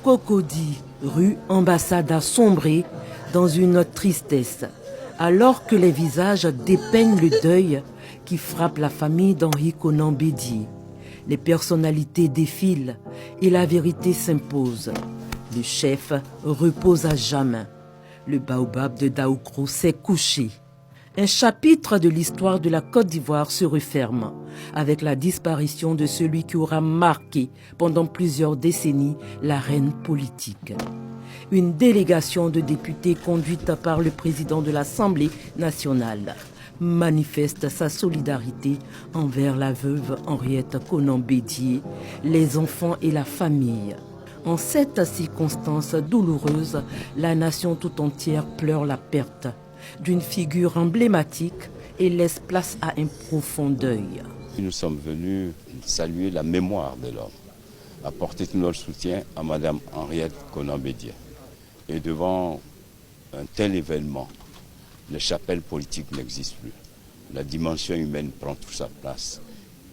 Cocody, rue Ambassade sombrée dans une tristesse, alors que les visages dépeignent le deuil qui frappe la famille d'Henri Konan Bédié. Les personnalités défilent et la vérité s'impose. Le chef repose à jamais. Le baobab de Daoukro s'est couché. Un chapitre de l'histoire de la Côte d'Ivoire se referme avec la disparition de celui qui aura marqué pendant plusieurs décennies l'arène politique. Une délégation de députés conduite par le président de l'Assemblée nationale manifeste sa solidarité envers la veuve Henriette Konan Bédié, les enfants et la famille. En cette circonstance douloureuse, la nation tout entière pleure la perte d'une figure emblématique et laisse place à un profond deuil. Nous sommes venus saluer la mémoire de l'homme, apporter tout notre soutien à Madame Henriette Konan Bédié. Et devant un tel événement, les chapelles politiques n'existent plus. La dimension humaine prend toute sa place.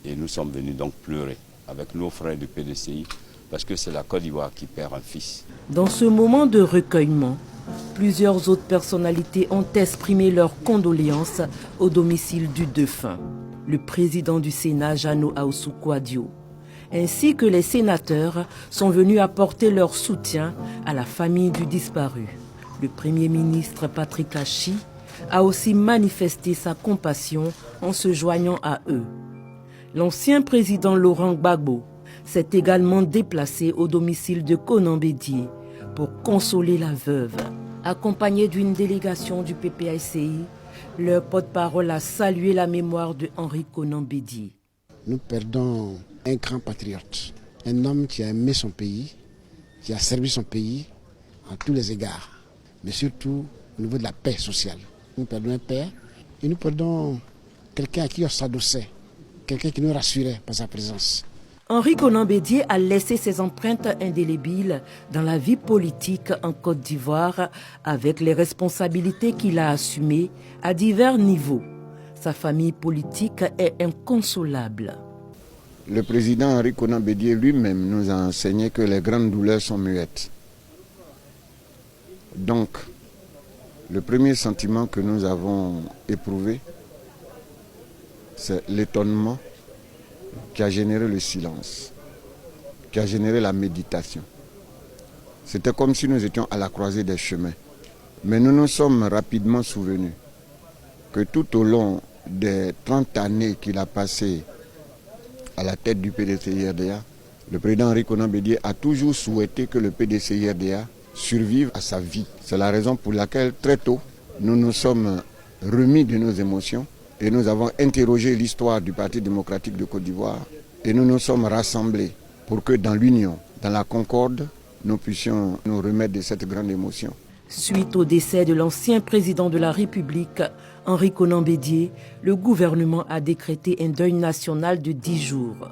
Et nous sommes venus donc pleurer avec nos frères du PDCI parce que c'est la Côte d'Ivoire qui perd un fils. Dans ce moment de recueillement, plusieurs autres personnalités ont exprimé leurs condoléances au domicile du défunt. Le président du Sénat, Jano Aoussou Kouadio, ainsi que les sénateurs sont venus apporter leur soutien à la famille du disparu. Le Premier ministre Patrick Achi a aussi manifesté sa compassion en se joignant à eux. L'ancien président Laurent Gbagbo s'est également déplacé au domicile de Konan Bédié pour consoler la veuve. Accompagné d'une délégation du PPACI, leur porte-parole a salué la mémoire de Henri Konan Bédié. Nous perdons un grand patriote, un homme qui a aimé son pays, qui a servi son pays à tous les égards, mais surtout au niveau de la paix sociale. Nous perdons un père et nous perdons quelqu'un à qui on s'adossait, quelqu'un qui nous rassurait par sa présence. Henri Konan Bédié a laissé ses empreintes indélébiles dans la vie politique en Côte d'Ivoire avec les responsabilités qu'il a assumées à divers niveaux. Sa famille politique est inconsolable. Le président Henri Konan Bédié lui-même nous a enseigné que les grandes douleurs sont muettes. Donc, le premier sentiment que nous avons éprouvé, c'est l'étonnement qui a généré le silence, qui a généré la méditation. C'était comme si nous étions à la croisée des chemins. Mais nous nous sommes rapidement souvenus que tout au long des 30 années qu'il a passées à la tête du PDCI-RDA, le président Henri Konan Bédié a toujours souhaité que le PDCI-RDA survive à sa vie. C'est la raison pour laquelle, très tôt, nous nous sommes remis de nos émotions et nous avons interrogé l'histoire du Parti démocratique de Côte d'Ivoire et nous nous sommes rassemblés pour que dans l'union, dans la concorde, nous puissions nous remettre de cette grande émotion. Suite au décès de l'ancien président de la République, Henri Konan Bédié, le gouvernement a décrété un deuil national de 10 jours.